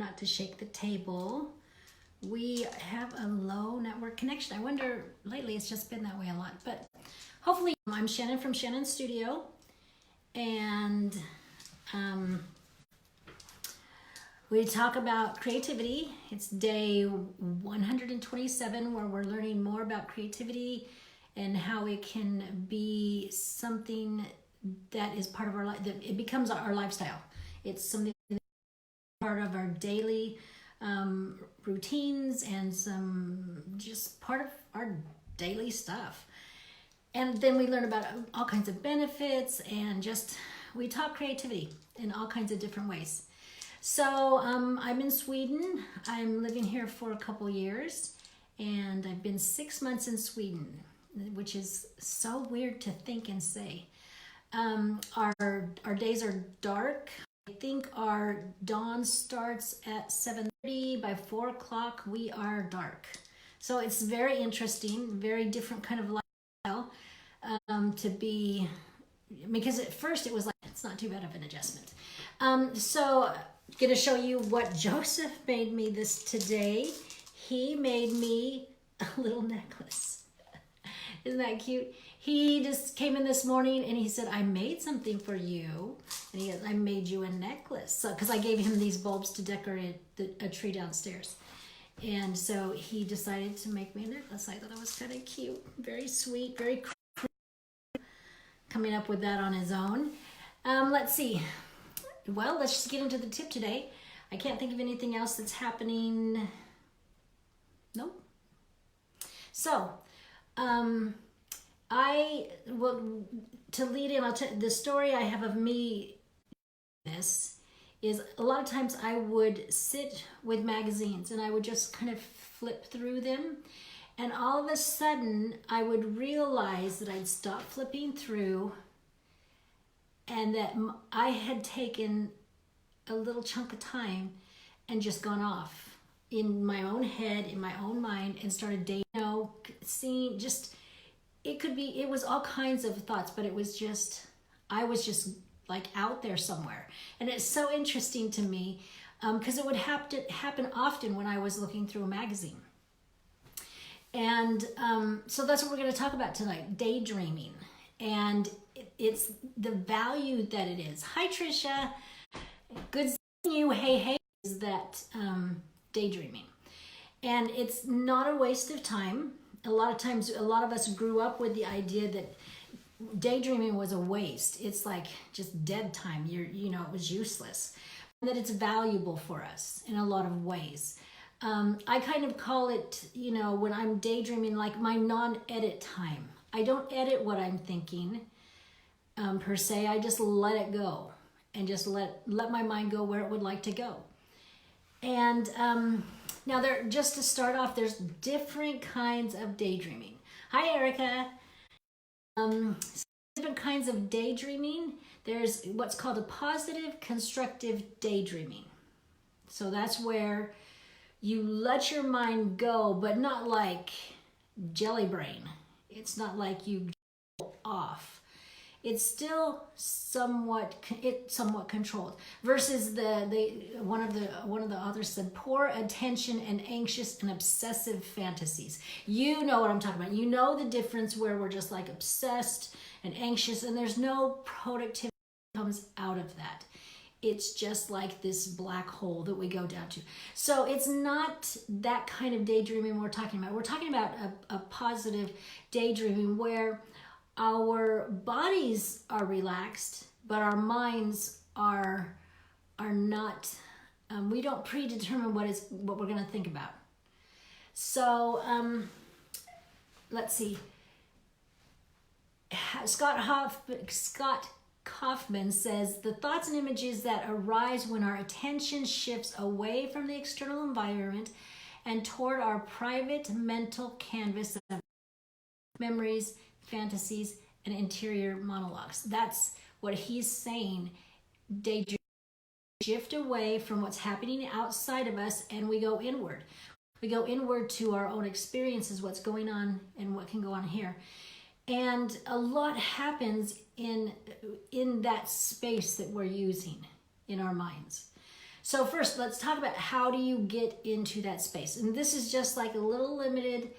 not to shake the table. We have a low network connection. I wonder, lately it's just been that way a lot, but hopefully. I'm Shannon from Shannon's Studio, and we talk about creativity. It's day 127 where we're learning more about creativity and how it can be something that is part of our life, that it becomes our lifestyle. It's something that's part of our daily routines and some just part of our daily stuff. And then we learn about all kinds of benefits and just, we talk creativity in all kinds of different ways. So I'm in Sweden. I'm living here for a couple years, and I've been 6 months in Sweden, which is so weird to think and say. Our days are dark. I think our dawn starts at 7:30. By 4 o'clock, we are dark. So it's very interesting, very different kind of lifestyle to be, because at first it was like, it's not too bad of an adjustment. So going to show you what Joseph made me this today. He made me a little necklace. Isn't that cute? He just came in this morning and he said, I made something for you. And he goes, I made you a necklace. So, because I gave him these bulbs to decorate a tree downstairs. And so he decided to make me a necklace. I thought it was kind of cute, very sweet, very cool. Coming up with that on his own. Let's see. Well, let's just get into the tip today. I can't think of anything else that's happening. Nope. So, to lead in, I'll tell the story I have of me. This is a lot of times I would sit with magazines and I would just kind of flip through them, and all of a sudden I would realize that I'd stop flipping through and that I had taken a little chunk of time and just gone off in my own head, in my own mind, and started seeing just, it was all kinds of thoughts, but it was just, I was just like out there somewhere. And it's so interesting to me because it would happen often when I was looking through a magazine. And so that's what we're going to talk about tonight, daydreaming. And it's the value that it is. Hi, Trisha. Good seeing you. Hey, is that daydreaming. And it's not a waste of time. A lot of times, a lot of us grew up with the idea that daydreaming was a waste. It's like just dead time. It was useless. And that it's valuable for us in a lot of ways. I kind of call it, when I'm daydreaming, like my non-edit time. I don't edit what I'm thinking per se. I just let it go and just let my mind go where it would like to go. And now just to start off, there's different kinds of daydreaming. Hi, Erica. Different kinds of daydreaming. There's what's called a positive constructive daydreaming. So that's where you let your mind go, but not like jelly brain. It's not like you go off. It's still somewhat controlled. Versus one of the authors said, poor attention and anxious and obsessive fantasies. You know what I'm talking about. You know the difference where we're just like obsessed and anxious, and there's no productivity that comes out of that. It's just like this black hole that we go down to. So it's not that kind of daydreaming we're talking about. We're talking about a positive daydreaming where our bodies are relaxed, but our minds are not. We don't predetermine what we're going to think about. So let's see. Scott Kaufman says, the thoughts and images that arise when our attention shifts away from the external environment and toward our private mental canvas of memories, fantasies, and interior monologues. That's what he's saying. Daydream, shift away from what's happening outside of us, and we go inward. We go inward to our own experiences, what's going on and what can go on here. And a lot happens in that space that we're using in our minds. So first, let's talk about how do you get into that space. And this is just like a little limited,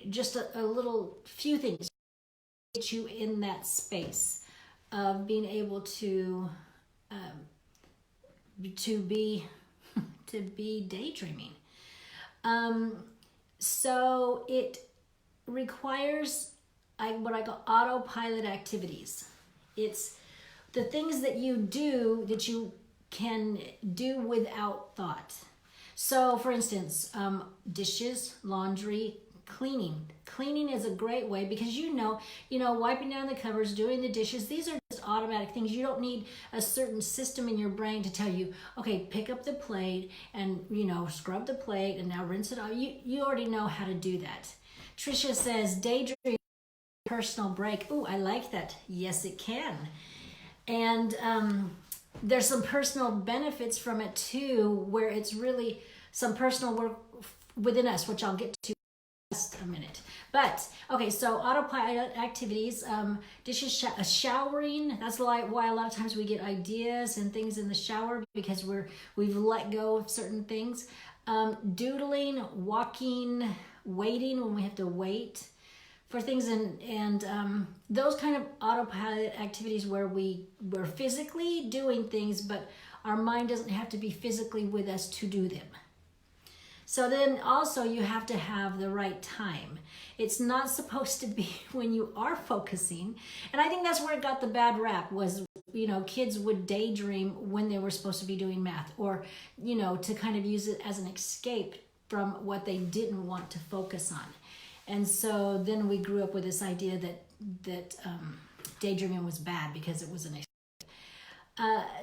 just a little few things to get you in that space of being able to be to be daydreaming. So it requires what I call autopilot activities. It's the things that you do that you can do without thought. So for instance, dishes, laundry, cleaning. Cleaning is a great way because wiping down the covers, doing the dishes, these are just automatic things. You don't need a certain system in your brain to tell you, okay, pick up the plate and, scrub the plate and now rinse it off. You already know how to do that. Tricia says, daydream, personal break. Ooh, I like that. Yes, it can. And there's some personal benefits from it too, where it's really some personal work within us, which I'll get to in just a minute. But okay, so autopilot activities, dishes, showering. That's why a lot of times we get ideas and things in the shower because we've let go of certain things. Doodling, walking, waiting when we have to wait for things, and those kind of autopilot activities where we're physically doing things, but our mind doesn't have to be physically with us to do them. So then also you have to have the right time. It's not supposed to be when you are focusing. And I think that's where it got the bad rap was, kids would daydream when they were supposed to be doing math or, to kind of use it as an escape from what they didn't want to focus on. And so then we grew up with this idea that daydreaming was bad because it was an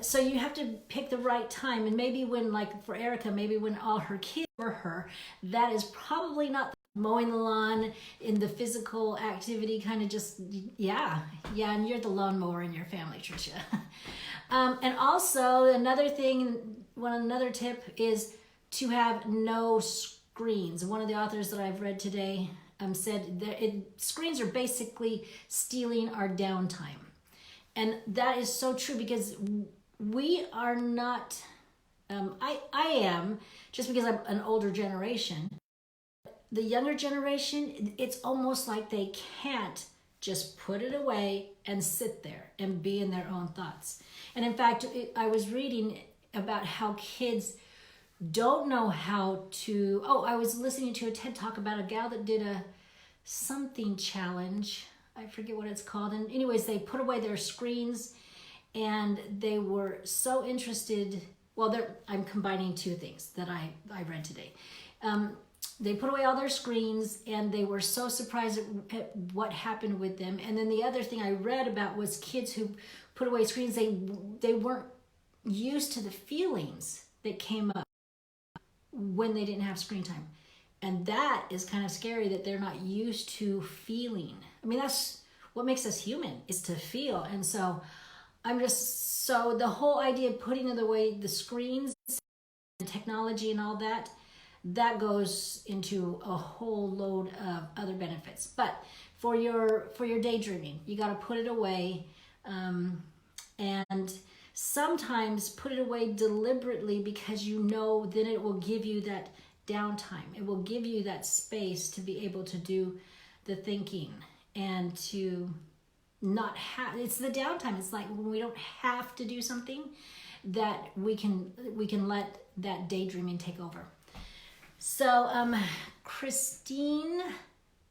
so you have to pick the right time. And maybe when, like for Erica, maybe when all her kids were her, that is probably not mowing the lawn in the physical activity kind of just, yeah, and you're the lawnmower in your family, Tricia. And also another tip is to have no screens. One of the authors that I've read today said that screens are basically stealing our downtime. And that is so true because we are not, I am, just because I'm an older generation. The younger generation, it's almost like they can't just put it away and sit there and be in their own thoughts. And in fact, I was reading about how kids don't know how to, I was listening to a TED Talk about a gal that did a something challenge. I forget what it's called. And anyways, they put away their screens and they were so interested. Well, I'm combining two things that I read today. They put away all their screens and they were so surprised at what happened with them. And then the other thing I read about was kids who put away screens, they weren't used to the feelings that came up when they didn't have screen time. And that is kind of scary that they're not used to feeling. I mean, that's what makes us human, is to feel. And so the whole idea of putting away the screens and technology and all that goes into a whole load of other benefits. But for your daydreaming, you got to put it away, and sometimes put it away deliberately because then it will give you that downtime. It will give you that space to be able to do the thinking and to not have, it's the downtime. It's like when we don't have to do something, that we can let that daydreaming take over. So Christine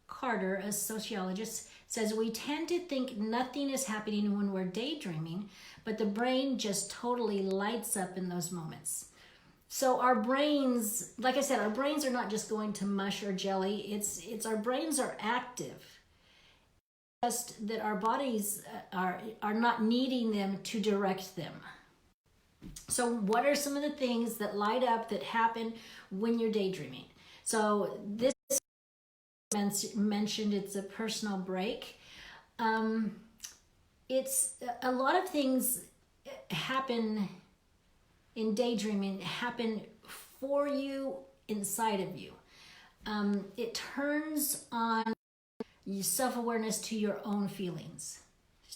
Carter, a sociologist, says we tend to think nothing is happening when we're daydreaming, but the brain just totally lights up in those moments. So our brains, like I said, our brains are not just going to mush or jelly. It's our brains are active. Just that our bodies are not needing them to direct them. So what are some of the things that light up that happen when you're daydreaming? So this mentioned it's a personal break. It's a lot of things happen in daydreaming, happen for you, inside of you. It turns on self-awareness to your own feelings,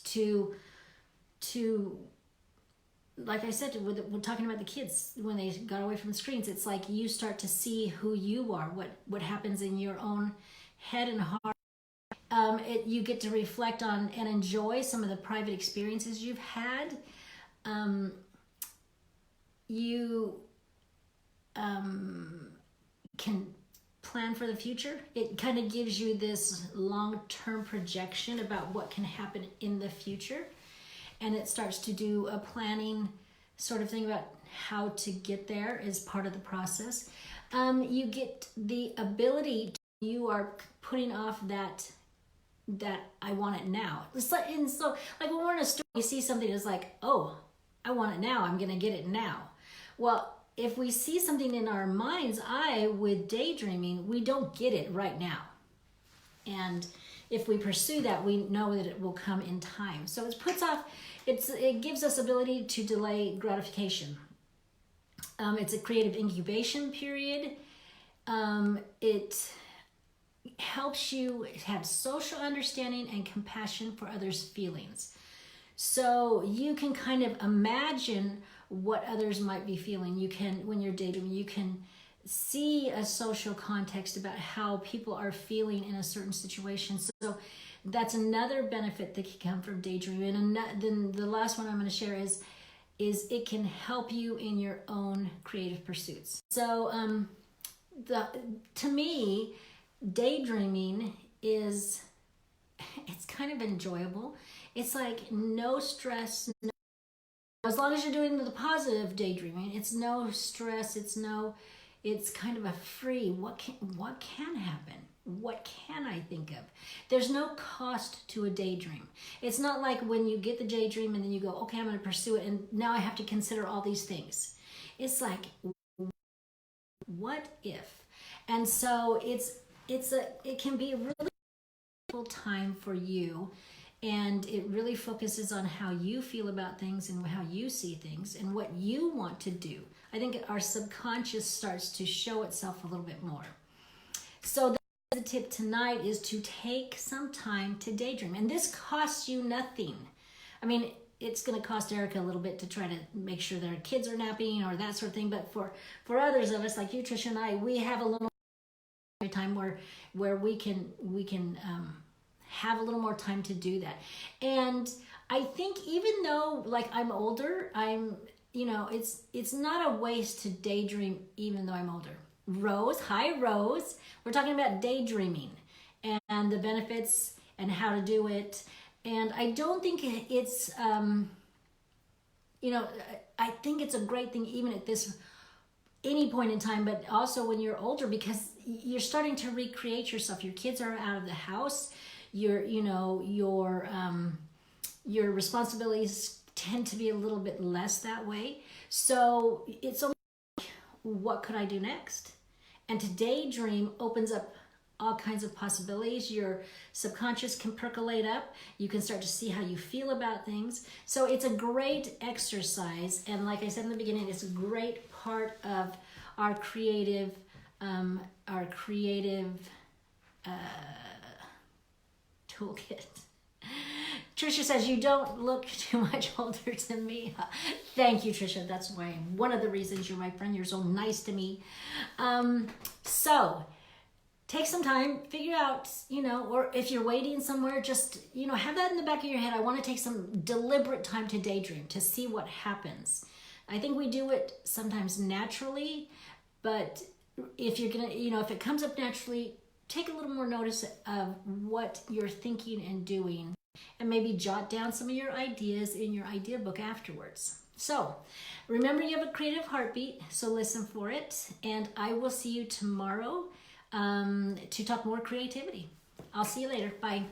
to like I said, we're talking about the kids when they got away from the screens. It's like you start to see who you are, what happens in your own head and heart. You get to reflect on and enjoy some of the private experiences you've had. You can plan for the future. It kind of gives you this long-term projection about what can happen in the future. And it starts to do a planning sort of thing about how to get there as part of the process. You get the ability you are putting off that I want it now. It's like, and so like when we're in a store, you see something that's like, oh, I want it now. I'm going to get it now. Well, if we see something in our mind's eye with daydreaming, we don't get it right now. And if we pursue that, we know that it will come in time. So it gives us ability to delay gratification. It's a creative incubation period. It helps you have social understanding and compassion for others' feelings. So you can kind of imagine what others might be feeling. You can, when you're daydreaming, you can see a social context about how people are feeling in a certain situation. So that's another benefit that can come from daydreaming. And then the last one I'm going to share is it can help you in your own creative pursuits. So to me, daydreaming it's kind of enjoyable. It's like no stress. As long as you're doing the positive daydreaming, it's no stress. It's kind of a free. What can happen? What can I think of? There's no cost to a daydream. It's not like when you get the daydream and then you go, okay, I'm going to pursue it, and now I have to consider all these things. It's like, what if? And so it can be a really difficult time for you. And it really focuses on how you feel about things and how you see things and what you want to do. I think our subconscious starts to show itself a little bit more. So the tip tonight is to take some time to daydream. And this costs you nothing. I mean, it's going to cost Erica a little bit to try to make sure that our kids are napping or that sort of thing. But for others of us, like you, Tricia, and I, we have a little time where we can have a little more time to do that. And I think even though like I'm older, it's not a waste to daydream even though I'm older. Rose, hi Rose. We're talking about daydreaming and the benefits and how to do it. And I don't think it's, I think it's a great thing even at any point in time, but also when you're older, because you're starting to recreate yourself. Your kids are out of the house. Your responsibilities tend to be a little bit less that way. So it's only what could I do next? And to daydream opens up all kinds of possibilities. Your subconscious can percolate up. You can start to see how you feel about things. So it's a great exercise. And like I said in the beginning, it's a great part of our creative toolkit. Tricia says, you don't look too much older than me. Thank you, Tricia. That's why one of the reasons you're my friend. You're so nice to me. So take some time, figure out, or if you're waiting somewhere, just, have that in the back of your head. I want to take some deliberate time to daydream, to see what happens. I think we do it sometimes naturally, but if you're going to, if it comes up naturally, take a little more notice of what you're thinking and doing, and maybe jot down some of your ideas in your idea book afterwards. So remember, you have a creative heartbeat, so listen for it. And I will see you tomorrow to talk more creativity. I'll see you later. Bye.